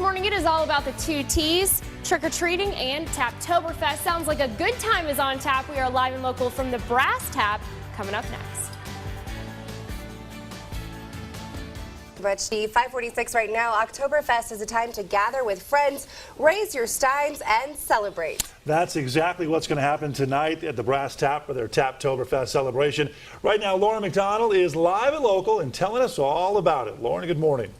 morning it is all about the two T's, trick-or-treating and Taptoberfest. Sounds like a good time is on tap. We are live and local from the Brass Tap, coming up next. Much 546 right now. Oktoberfest is a time to gather with friends, raise your steins, and celebrate. That's exactly what's going to happen tonight at the Brass Tap for their Taptoberfest celebration. Right now, Lauren McDonald is live and local and telling us all about it. Lauren, good morning.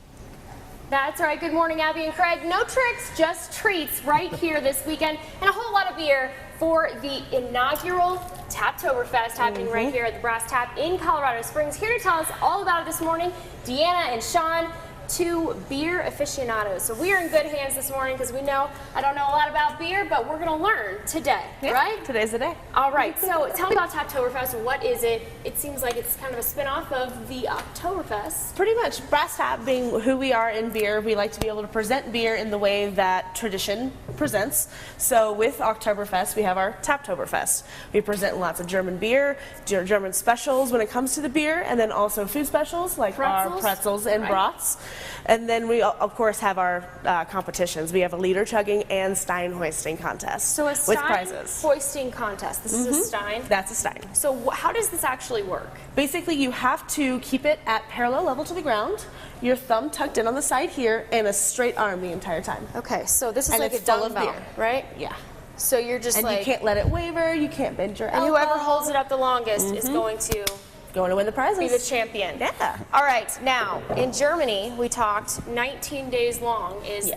That's right. Good morning, Abby and Craig. No tricks, just treats right here this weekend, and a whole lot of beer for the inaugural Taptoberfest happening right here at the Brass Tap in Colorado Springs. Here to tell us all about it this morning, Deanna and Sean, two beer aficionados. So we are in good hands this morning because we know I don't know a lot about beer, but we're going to learn today, right? Today's the day. All right. So tell me about Taptoberfest. What is it? It seems like it's kind of a spin-off of the Oktoberfest. Pretty much. Brass Tap being who we are in beer, we like to be able to present beer in the way that tradition presents. So with Oktoberfest, we have our Taptoberfest. We present lots of German beer, German specials when it comes to the beer, and then also food specials like our pretzels and brats. And then we, of course, have our competitions. We have a liter chugging and stein hoisting contest. So a stein with prizes. Hoisting contest. This is a stein? That's a stein. So how does this actually work? Basically, you have to keep it at parallel level to the ground, your thumb tucked in on the side here, and a straight arm the entire time. Okay, so this is like a full of dumbbell, beer, right? Yeah. So you're just and like... you can't let it waver, you can't bend your elbow. And whoever holds it up the longest is going to win the prizes. be the champion. Yeah. All right, now, in Germany, we talked 19 days long is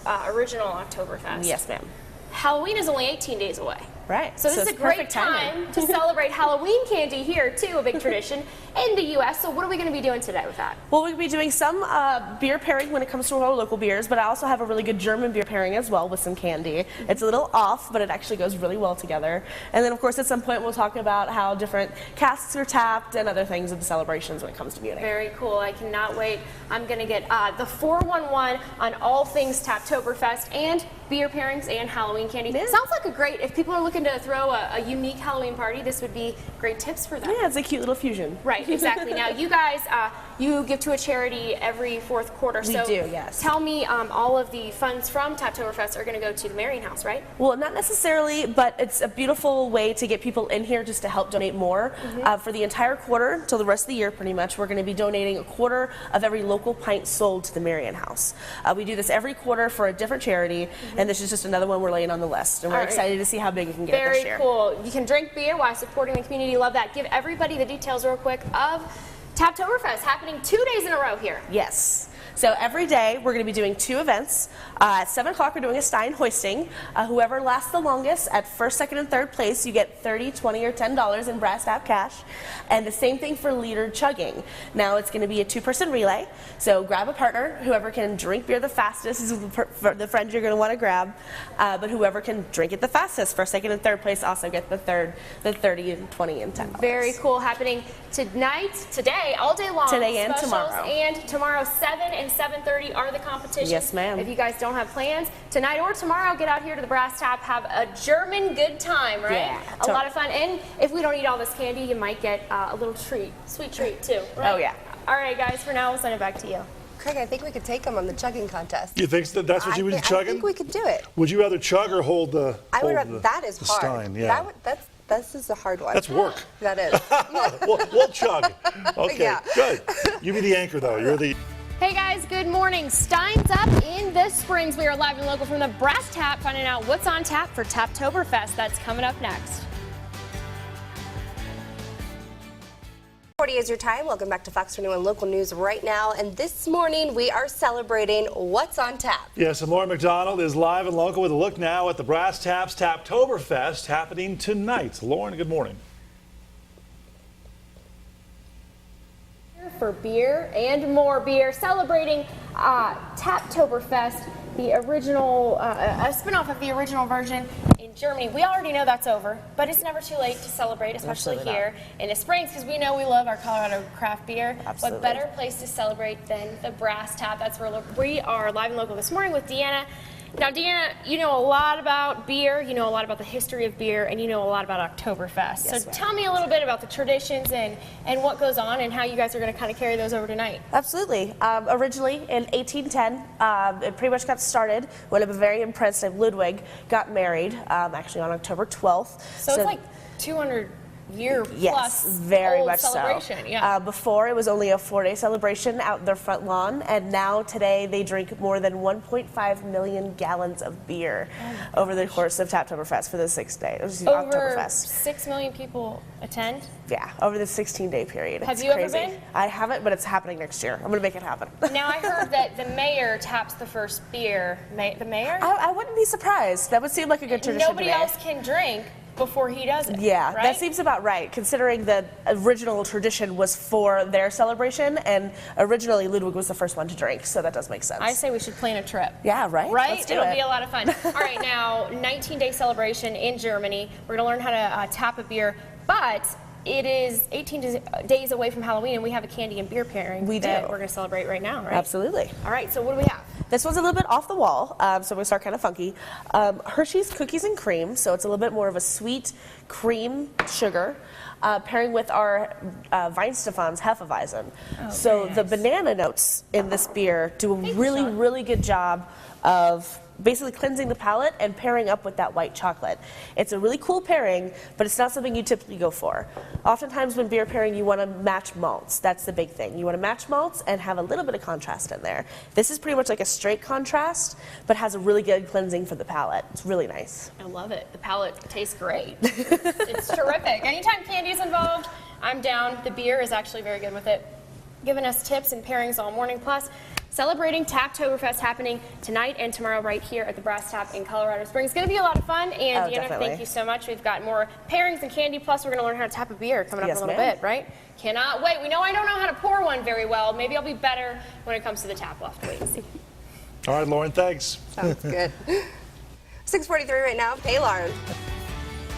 the original Oktoberfest. Yes, ma'am. Halloween is only 18 days away. Right. So this is a great time to celebrate Halloween candy here, too, a big tradition in the U.S. So what are we going to be doing today with that? Well, we'll be doing some beer pairing when it comes to our local beers, but I also have a really good German beer pairing as well with some candy. It's a little off, but it actually goes really well together. And then, of course, at some point we'll talk about how different casks are tapped and other things of the celebrations when it comes to Munich. Very cool. I cannot wait. I'm going to get the 411 on all things Taptoberfest and beer pairings and Halloween candy. Yeah. Sounds like a great, if people are looking to throw a unique Halloween party, this would be great tips for them. Yeah, it's a cute little fusion. Right, exactly. Now, you guys, you give to a charity every fourth quarter. We do, yes. Tell me, all of the funds from Taptoberfest are going to go to the Marion House, right? Well, not necessarily, but it's a beautiful way to get people in here just to help donate more. For the entire quarter, till the rest of the year pretty much, we're going to be donating a quarter of every local pint sold to the Marion House. We do this every quarter for a different charity, and this is just another one we're laying on the list. And we're excited to see how big we can get it this year. Very cool. You can drink beer while supporting the community. Love that. Give everybody the details real quick of Taptoberfest happening 2 days in a row here. Yes. So every day we're going to be doing two events. At 7 o'clock we're doing a stein hoisting. Whoever lasts the longest at first, second, and third place, you get $30, $20, or $10 in Brass Tap cash. And the same thing for liter chugging. Now it's going to be a two-person relay. So grab a partner. Whoever can drink beer the fastest is the friend you're going to want to grab. But whoever can drink it the fastest, first, second, and third place, also get the 30, and 20, and $10. Very cool. Happening tonight, today, all day long. Today and Specials, tomorrow. And tomorrow, 7 and 7:30 are the competitions. Yes, ma'am. If you guys don't have plans, tonight or tomorrow, get out here to the Brass Tap, have a German good time, right? Yeah. A lot of fun. And if we don't eat all this candy, you might get a little treat, sweet treat too, right? Oh, yeah. All right, guys, for now, we'll send it back to you. Craig, I think we could take them on the chugging contest. You think that's what you would be chugging? I think we could do it. Would you rather chug or hold the That is hard. stein? Yeah. This is a hard one. That's work. That is. we'll chug. Okay, Yeah. good. You be the anchor, though. You're the... Hey guys, good morning. Stein's up in the Springs. We are live and local from the Brass Tap, finding out what's on tap for Taptoberfest. That's coming up next. 40 is your time. Welcome back to FOX21 Local News right now. And this morning we are celebrating what's on tap. Yes, and Lauren McDonald is live and local with a look now at the Brass Tap's Taptoberfest happening tonight. Lauren, good morning. For beer and more beer, celebrating Taptoberfest, the original, a spinoff of the original version in Germany. We already know that's over, but it's never too late to celebrate, especially here in the Springs, because we know we love our Colorado craft beer. Absolutely. What better place to celebrate than the Brass Tap? That's where we are live and local this morning with Deanna Now, Deanna, you know a lot about beer, you know a lot about the history of beer, and you know a lot about Oktoberfest. Yes, So tell me a little bit about the traditions and what goes on and how you guys are going to kind of carry those over tonight. Absolutely. Originally in 1810, it pretty much got started when a Bavarian prince named Ludwig got married, actually on October 12th. So it's like 200 year Yes, plus very old much celebration. so. Yeah. Before it was only a 4-day celebration out in their front lawn, and now today they drink more than 1.5 million gallons of beer over the course of Taptoberfest for the 6 days. Over Oktoberfest. 6 million people attend. Yeah, over the 16-day period. Have It's you ever crazy. been? I haven't, but it's happening next year. I'm going to make it happen. Now I heard that the mayor taps the first beer. The mayor? I wouldn't be surprised. That would seem like a good tradition Nobody to me. else can drink before he does it. Yeah, right? that seems about right, considering the original tradition was for their celebration, and originally Ludwig was the first one to drink, so that does make sense. I say we should plan a trip. Yeah, right? Right? Let's do It'll it. be a lot of fun. All right, now, 19-day celebration in Germany. We're going to learn how to tap a beer, but it is 18 days away from Halloween, and we have a candy and beer pairing We that do. we're going to celebrate right now, right? Absolutely. All right, so what do we have? This one's a little bit off the wall, so we start kind of funky. Hershey's Cookies and Cream, so it's a little bit more of a sweet cream sugar, pairing with our Weihenstephan's Hefeweizen. So very the nice. banana notes in this beer do a really good job of basically cleansing the palate and pairing up with that white chocolate. It's a really cool pairing, but it's not something you typically go for. Oftentimes when beer pairing, you want to match malts. That's the big thing. You want to match malts and have a little bit of contrast in there. This is pretty much like a straight contrast, but has a really good cleansing for the palate. It's really nice. I love it. The palate tastes great. It's terrific. Anytime candy is involved, I'm down. The beer is actually very good with it. Giving us tips and pairings all morning. Plus, celebrating Taptoberfest happening tonight and tomorrow right here at the Brass Tap in Colorado Springs. It's going to be a lot of fun. And Deanna, Definitely. thank you so much. We've got more pairings and candy. Plus, we're going to learn how to tap a beer coming up Yes, in a little ma'am. bit, right? Cannot wait. We know I don't know how to pour one very well. Maybe I'll be better when it comes to the tap. We'll have to wait and see. All right, Lauren, thanks. Sounds good. 6:43 right now. Hey, Lauren.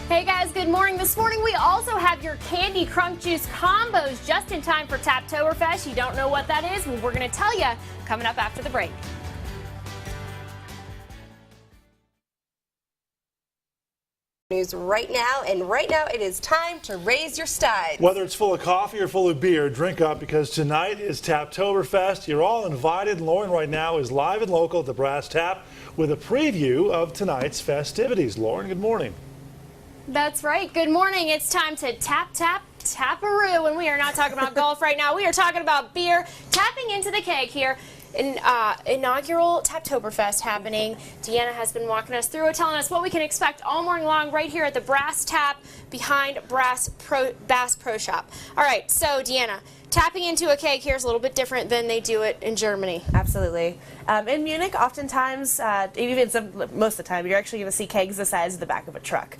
Hey guys, good morning. This morning we also have your candy crunk juice combos just in time for Taptoberfest. You don't know what that is? Well, we're going to tell you coming up after the break. News right now, and right now it is time to raise your steins. Whether it's full of coffee or full of beer, drink up because tonight is Taptoberfest. You're all invited. Lauren right now is live and local at the Brass Tap with a preview of tonight's festivities. Lauren, good morning. That's right. Good morning. It's time to taparoo, and we are not talking about golf right now. We are talking about beer, tapping into the keg here. Inaugural Taptoberfest happening. Deanna has been walking us through it, telling us what we can expect all morning long right here at the Brass Tap behind Bass Pro Shop. All right, so Deanna, tapping into a keg here is a little bit different than they do it in Germany. Absolutely. In Munich, oftentimes, most of the time, you're actually going to see kegs the size of the back of a truck.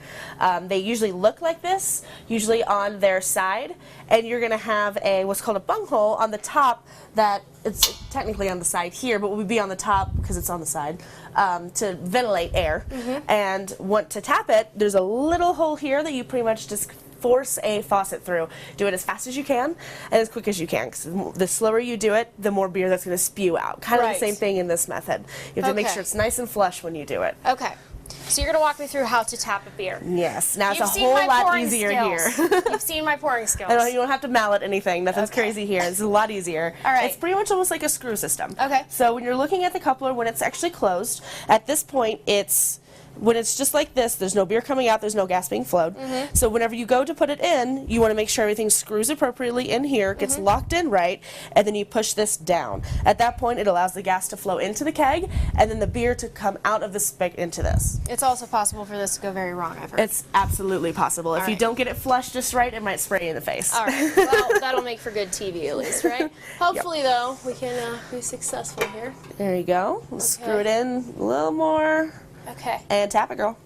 They usually look like this, usually on their side, and you're going to have what's called a bunghole on the top that it's technically on the side here, but would be on the top because it's on the side to ventilate air. And want to tap it, there's a little hole here that you pretty much just force a faucet through. Do it as fast as you can and as quick as you can, because the slower you do it, the more beer that's going to spew out. Kind of Right. the same thing in this method. You have to make Okay. sure it's nice and flush when you do it. Okay, so you're going to walk me through how to tap a beer. Yes, now it's You've a seen whole my lot pouring easier skills. here. You've seen my pouring skills. I don't, you don't have to mallet anything. Nothing's Okay. crazy here. It's a lot easier. All right. It's pretty much almost like a screw system. Okay. So when you're looking at the coupler, when it's actually closed, at this point, when it's just like this, there's no beer coming out, there's no gas being flowed. So whenever you go to put it in, you want to make sure everything screws appropriately in here, gets locked in right, and then you push this down. At that point, it allows the gas to flow into the keg, and then the beer to come out of the spigot into this. It's also possible for this to go very wrong, I've heard. It's absolutely possible. If you right. don't get it flushed just right, it might spray you in the face. All right. Well, that'll make for good TV at least, right? Hopefully, though, we can be successful here. There you go. Screw it in a little more. Okay. And tap it, girl.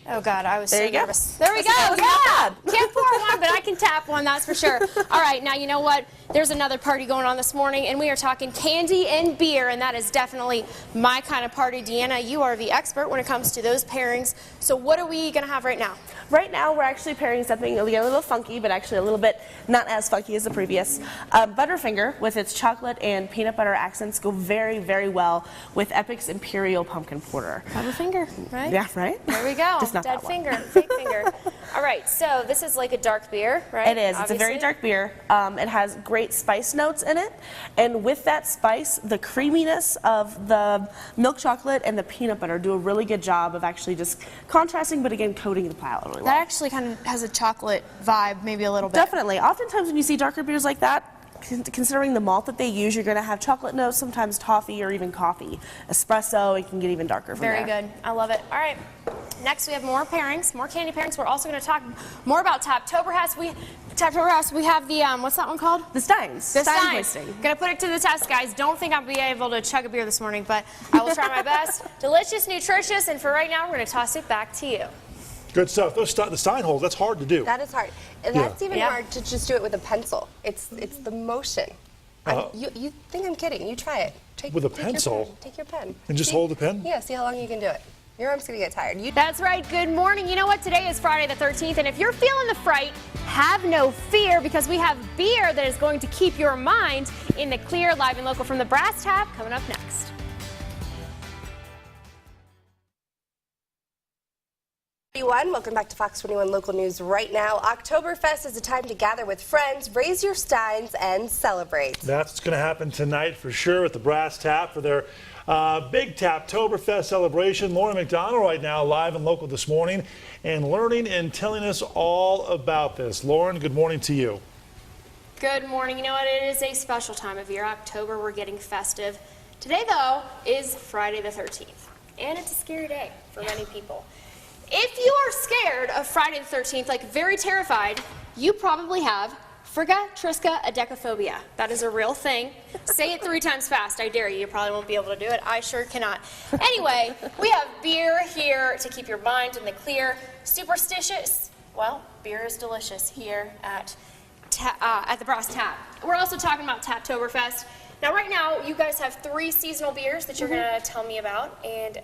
Oh God, I was There so you go. nervous. There we go. That's not Yeah. bad. Can't pour one, but I can tap one, that's for sure. All right, now you know what? There's another party going on this morning, and we are talking candy and beer, and that is definitely my kind of party. Deanna, you are the expert when it comes to those pairings. So what are we going to have right now? Right now, we're actually pairing something a little funky, but actually a little bit not as funky as the previous. Butterfinger, with its chocolate and peanut butter accents, go very, very well with Epic's Imperial Pumpkin Porter. Butterfinger, right? Yeah, right? There we go. Just not Dead that one. finger, fake finger. All right, so this is like a dark beer, right? It is. It's a very dark beer. It has great spice notes in it, and with that spice, the creaminess of the milk chocolate and the peanut butter do a really good job of actually just contrasting, but again, coating the palate really well. That actually kind of has a chocolate vibe, maybe a little bit. Definitely. Oftentimes when you see darker beers like that, considering the malt that they use, you're going to have chocolate notes, sometimes toffee or even coffee. Espresso, it can get even darker from Very there. good. I love it. All right. Next, we have more pairings, more candy pairings. We're also going to talk more about Taptoberfest. We have the, what's that one called? The Steins. The Stein Stein. hoisting. Going to put it to the test, guys. Don't think I'll be able to chug a beer this morning, but I will try my best. Delicious, nutritious, and for right now, we're going to toss it back to you. Good stuff. The Stein holes, that's hard to do. That is hard. And Yeah. that's even hard to just do it with a pencil. It's the motion. You think I'm kidding. You try it. With a pencil? Take your pen. And just hold the pen? Yeah, see how long you can do it. Your arm's going to get tired. That's right. Good morning. You know what? Today is Friday the 13th, and if you're feeling the fright, have no fear because we have beer that is going to keep your mind in the clear. Live and local from the Brass Tap coming up next. Welcome back to Fox 21 Local News right now. Oktoberfest is a time to gather with friends, raise your steins, and celebrate. That's what's going to happen tonight for sure at the Brass Tap for their big Taptoberfest celebration. Lauren McDonald right now live and local this morning and learning and telling us all about this. Lauren, good morning to you. Good morning. You know what? It is a special time of year. October, we're getting festive. Today, though, is Friday the 13th, and it's a scary day for many people. If you are scared of Friday the 13th, like very terrified, you probably have triskaidekaphobia. That is a real thing. Say it 3 times fast. I dare you. You probably won't be able to do it. I sure cannot. Anyway, we have beer here to keep your mind in the clear. Superstitious? Well, beer is delicious here at the Brass Tap. We're also talking about Taptoberfest. Now, right now, you guys have 3 seasonal beers that you're going to tell me about, and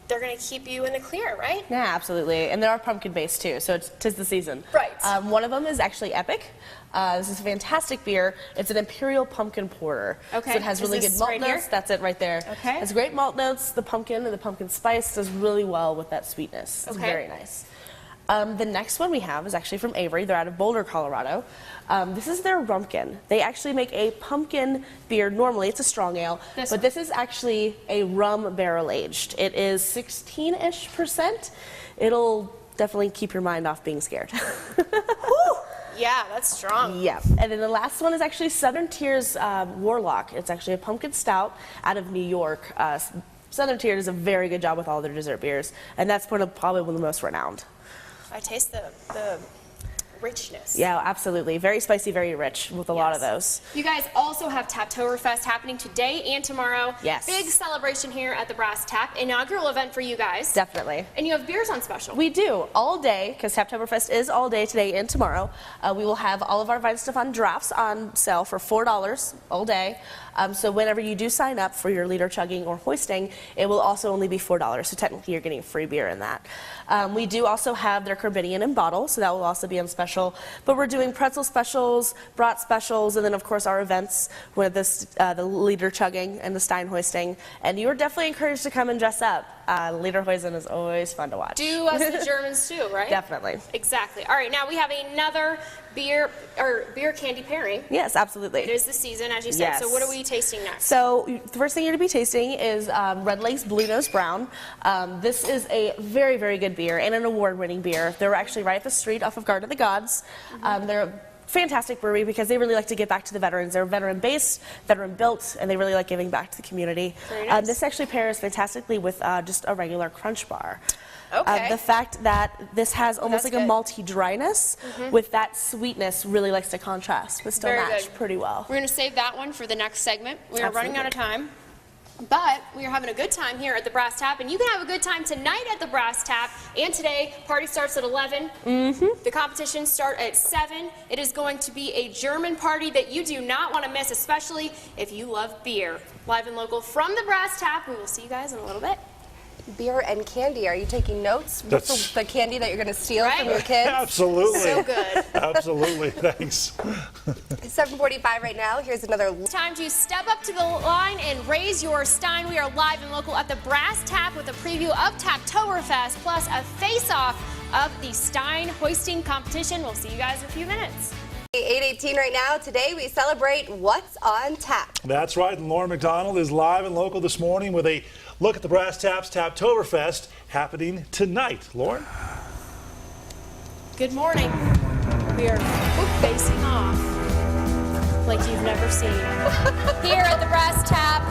they're going to keep you in the clear, right? Yeah, absolutely. And they are pumpkin based too, so it's 'tis the season. Right. One of them is actually Epic. This is a fantastic beer. It's an Imperial Pumpkin Porter. Okay. So it has Is really this good malt right notes. here? That's it right there. Okay. It's great malt notes. The pumpkin and the pumpkin spice does really well with that sweetness. It's Okay. very nice. The next one we have is actually from Avery. They're out of Boulder, Colorado. This is their Rumpkin. They actually make a pumpkin beer. Normally, it's a strong ale, but this is actually a rum barrel aged. It is 16-ish%. It'll definitely keep your mind off being scared. Yeah, that's strong. Yeah. And then the last one is actually Southern Tier's Warlock. It's actually a pumpkin stout out of New York. Southern Tier does a very good job with all their dessert beers, and that's probably one of the most renowned. I taste the richness. Yeah, absolutely. Very spicy, very rich with a lot of those. You guys also have Taptoberfest happening today and tomorrow. Yes. Big celebration here at the Brass Tap. Inaugural event for you guys. Definitely. And you have beers on special. We do, all day, because Taptoberfest is all day today and tomorrow. We will have all of our Vine Stefan drafts on sale for $4 all day. So whenever you do sign up for your liter chugging or hoisting, it will also only be $4. So technically you're getting free beer in that. We do also have their Caribbean in bottle, so that will also be on special. But we're doing pretzel specials, brat specials, and then of course our events with the liter chugging and the Stein hoisting. And you are definitely encouraged to come and dress up. Liter hoisting is always fun to watch. Do us the Germans too, right? Definitely. Exactly. All right, now we have another beer candy pairing. Yes, absolutely. It is the season, as you said. Yes. So what are we tasting next? So the first thing you're going to be tasting is Red Lake's Blue Nose Brown. This is a very, very good beer and an award-winning beer. They're actually right at the street off of Garden of the Gods. They're a fantastic brewery because they really like to give back to the veterans. They're veteran-based, veteran-built, and they really like giving back to the community. Very nice. This actually pairs fantastically with just a regular Crunch Bar. Okay. The fact that this has almost That's like a good. malty dryness with that sweetness really likes to contrast, but still Very match good. pretty well. We're going to save that one for the next segment. We are running out of time. But we are having a good time here at the Brass Tap, and you can have a good time tonight at the Brass Tap. And today, party starts at 11. The competitions start at 7. It is going to be a German party that you do not want to miss, especially if you love beer. Live and local from the Brass Tap. We will see you guys in a little bit. Beer and candy. Are you taking notes? What's the candy that you're going to steal Right? from your kids? Absolutely. So good. Absolutely. Thanks. 7:45 right now. Here's another. Time to step up to the line and raise your stein. We are live and local at the Brass Tap with a preview of Taptoberfest, plus a face-off of the Stein hoisting competition. We'll see you guys in a few minutes. 8:18 right now. Today we celebrate What's on Tap. That's right. And Lauren McDonald is live and local this morning with a look at the Brass Tap's Taptoberfest happening tonight. Lauren? Good morning. We are facing off like you've never seen. Here at the Brass Tap,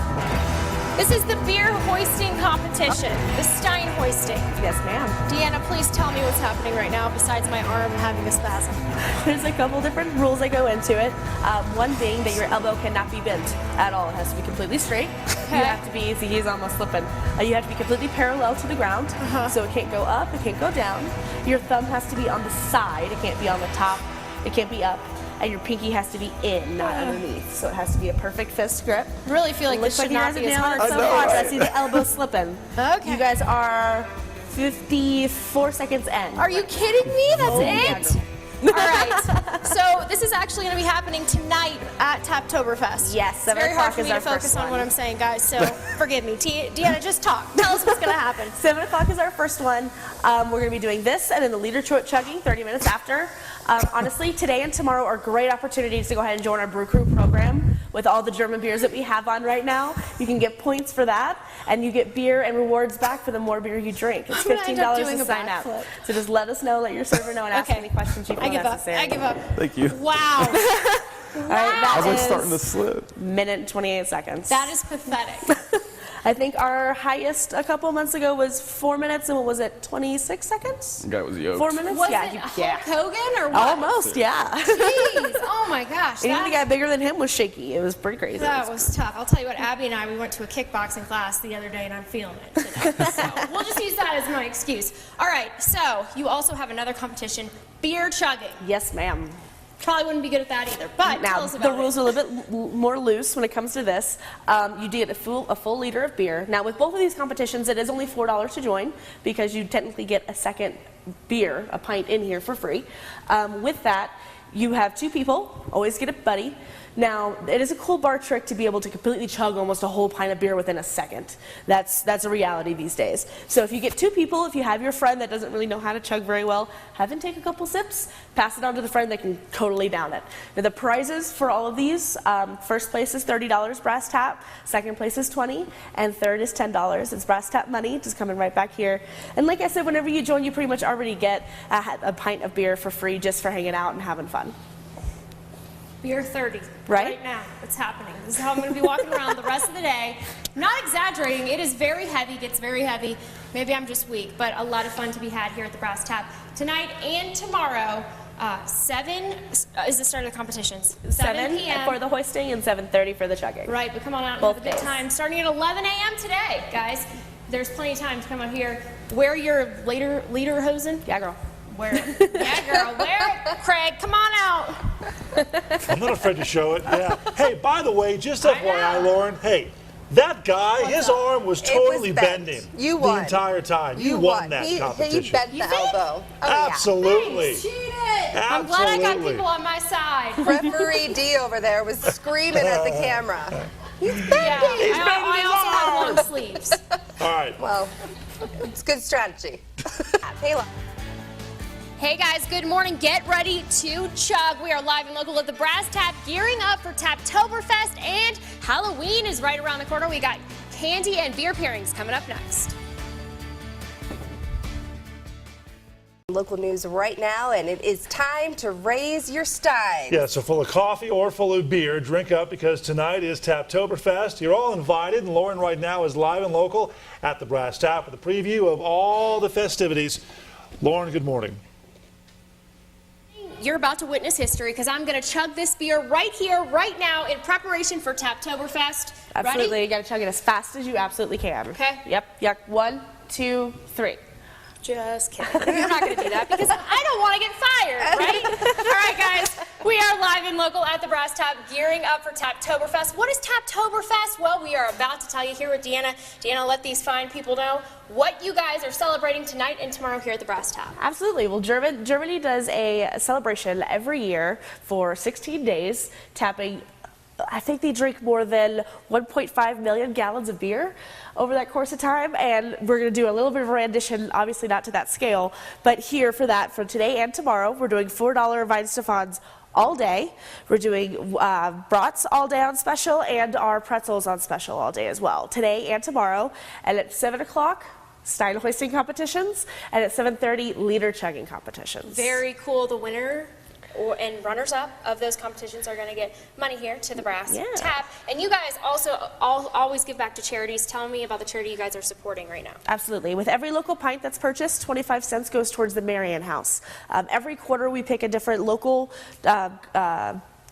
this is the beer hoisting competition, the Stein hoisting. Yes, ma'am. Deanna, please tell me what's happening right now besides my arm having a spasm. There's a couple different rules that go into it. One being that your elbow cannot be bent at all. It has to be completely straight. Okay. You have to be, see, he's almost slipping. You have to be completely parallel to the ground. So it can't go up, it can't go down. Your thumb has to be on the side. It can't be on the top. It can't be up. And your pinky has to be in, not underneath. So it has to be a perfect fist grip. I really feel like Looks this like should you not guys are be as nailing hard. it so far. I see the elbow slipping. Okay. You guys are 54 seconds in. Are you kidding me? That's it? Yeah, All right. So this is actually going to be happening tonight at Taptoberfest. Yes, It's 7 very hard o'clock for is me to our focus first on one. what I'm saying, guys. So forgive me. Deanna, just talk. Tell us what's going to happen. 7 o'clock is our first one. We're going to be doing this and then the leader chugging 30 minutes after. Honestly, today and tomorrow are great opportunities to go ahead and join our Brew Crew program with all the German beers that we have on right now. You can get points for that, and you get beer and rewards back for the more beer you drink. It's I'm gonna end up $15 doing to a sign up. backflip. So just let us know, let your server know, and ask Okay. any questions you feel I give up. necessary. I give up. Thank you. Wow. All right, that I was like is starting to slip. minute and 28 seconds. That is pathetic. I think our highest a couple months ago was 4 minutes, and what was it, 26 seconds? The guy was yoked. 4 minutes? Was yeah, it Hulk yeah. Hogan or what? Almost, yeah. Jeez. Oh my gosh. Even the guy bigger than him was shaky. It was pretty crazy. That was tough. I'll tell you what, Abby and I, we went to a kickboxing class the other day, and I'm feeling it today. So we'll just use that as my excuse. All right, so you also have another competition, beer chugging. Yes, ma'am. Probably wouldn't be good at that either, but Now, tell us the about rules it. are a little bit more loose when it comes to this. You do get a full liter of beer. Now, with both of these competitions, it is only $4 to join because you technically get a second beer, a pint in here for free. With that, you have 2 people, always get a buddy. Now, it is a cool bar trick to be able to completely chug almost a whole pint of beer within a second. That's a reality these days. So if you get 2 people, if you have your friend that doesn't really know how to chug very well, have him take a couple sips, pass it on to the friend that can totally down it. Now, the prizes for all of these, first place is $30 Brass Tap, second place is $20, and third is $10. It's Brass Tap money, just coming right back here. And like I said, whenever you join, you pretty much already get a pint of beer for free just for hanging out and having fun. Beer 30. Right? now. It's happening. This is how I'm going to be walking around the rest of the day. Not exaggerating. It is very heavy. Gets very heavy. Maybe I'm just weak, but a lot of fun to be had here at the Brass Tap tonight and tomorrow. 7 is the start of the competitions. 7 p.m. for the hoisting and 7:30 for the chugging. Right, but come on out and Both have a good days. time. Starting at 11 a.m. today, guys. There's plenty of time to come out here. Wear your leader hosen. Yeah, girl. Wear it. Yeah, girl. Wear it. Craig, come on out. I'm not afraid to show it. Yeah. Hey, by the way, just FYI, know. Lauren, hey, that guy, his arm was It was totally bent. bending You the won. entire time. You won that He competition. bent the elbow. Oh, Absolutely. Cheated. I'm glad I got Absolutely. people on my side. yeah. Referee D over there was screaming at the camera. He's bending. Yeah, I also have long sleeves. All right. Well, it's good strategy. Hey, look. Hey guys, good morning. Get ready to chug. We are live and local at the Brass Tap, gearing up for Taptoberfest, and Halloween is right around the corner. We got candy and beer pairings coming up next. Local news right now, and it is time to raise your stein. Yeah, so full of coffee or full of beer, drink up because tonight is Taptoberfest. You're all invited, and Lauren right now is live and local at the Brass Tap with a preview of all the festivities. Lauren, good morning. you're about to witness history because I'm going to chug this beer right here, right now, in preparation for Taptoberfest. Absolutely. Ready? You got to chug it as fast as you absolutely can. Okay. Yep. Yuck. 1, 2, 3. Just kidding. You're not going to do that because I don't want to get fired, right? All right, guys. We are live and local at the Brass Tap, gearing up for Taptoberfest. What is Taptoberfest? Well, we are about to tell you here with Deanna. Deanna, let these fine people know what you guys are celebrating tonight and tomorrow here at the Brass Tap. Absolutely. Well, Germany does a celebration every year for 16 days, tapping. I think they drink more than 1.5 million gallons of beer over that course of time, and we're going to do a little bit of a rendition, obviously not to that scale, but here for that, for today and tomorrow, we're doing $4 Weihenstephans all day. We're doing brats all day on special, and our pretzels on special all day as well, today and tomorrow. And at 7 o'clock, stein hoisting competitions, and at 7:30, liter chugging competitions. Very cool. The winner and runners-up of those competitions are going to get money here to the Brass Tap. And you guys also always give back to charities. Tell me about the charity you guys are supporting right now. Absolutely. With every local pint that's purchased, 25 cents goes towards the Marian House. Every quarter we pick a different local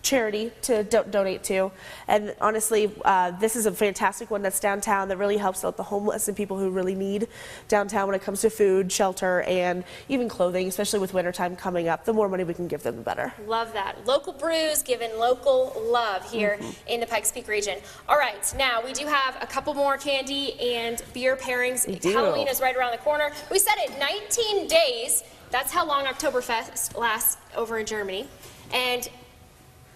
charity to donate to, and honestly this is a fantastic one that's downtown that really helps out the homeless and people who really need downtown when it comes to food, shelter, and even clothing, especially with wintertime coming up. The more money we can give them, the better. Love that. Local brews giving local love here in the Pikes Peak region. All right, now we do have a couple more candy and beer pairings. Halloween is right around the corner. We said it, 19 days. That's how long Oktoberfest lasts over in Germany. And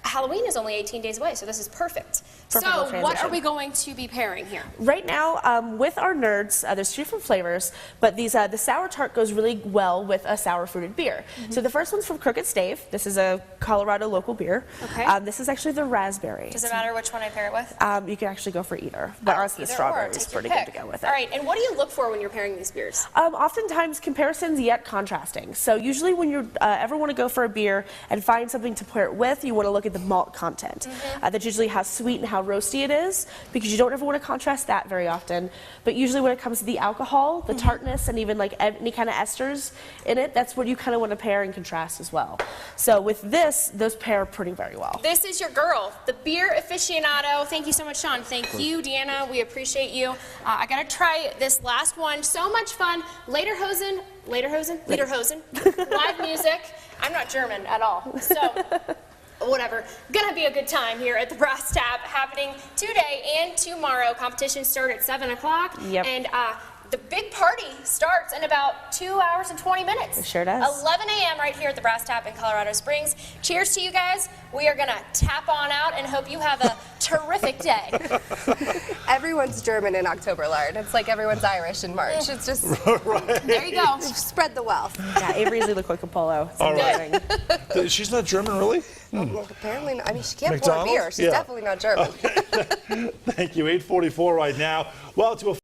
Halloween is only 18 days away, so this is perfect. So what are we going to be pairing here? Right now, with our nerds, there's 2 different flavors, but these the sour tart goes really well with a sour fruited beer. So the first one's from Crooked Stave. This is a Colorado local beer. Okay. This is actually the raspberry. Does it matter which one I pair it with? You can actually go for either, but honestly, the strawberry is pretty good to go with it. All right, and what do you look for when you're pairing these beers? Oftentimes comparisons yet contrasting. So usually when you ever want to go for a beer and find something to pair it with, you want to look at the malt content. That's usually how sweet and how roasty it is, because you don't ever want to contrast that very often. But usually when it comes to the alcohol, the tartness, and even like any kind of esters in it, that's what you kind of want to pair and contrast as well. So with this, those pair pretty very well. This is your girl, the beer aficionado. Thank you so much, Sean. Thank you, Deanna. We appreciate you. I got to try this last one. So much fun. Lederhosen, live music. I'm not German at all, so whatever. Gonna be a good time here at the Brass Tap, happening today and tomorrow. Competitions start at 7 o'clock. Yep. And the big party starts in about 2 hours and 20 minutes. It sure does. 11 a.m. right here at the Brass Tap in Colorado Springs. Cheers to you guys. We are gonna tap on out and hope you have a terrific day. Everyone's German in October, Lard. It's like everyone's Irish in March. It's just There you go. spread the wealth. Yeah, Avery's look like a polo. It's All right. amazing. She's not German, really? Well, apparently not. I mean, she can't pour McDonald's? beer. She's Yeah. definitely not German. Thank you. 8:44 right now. Well, to a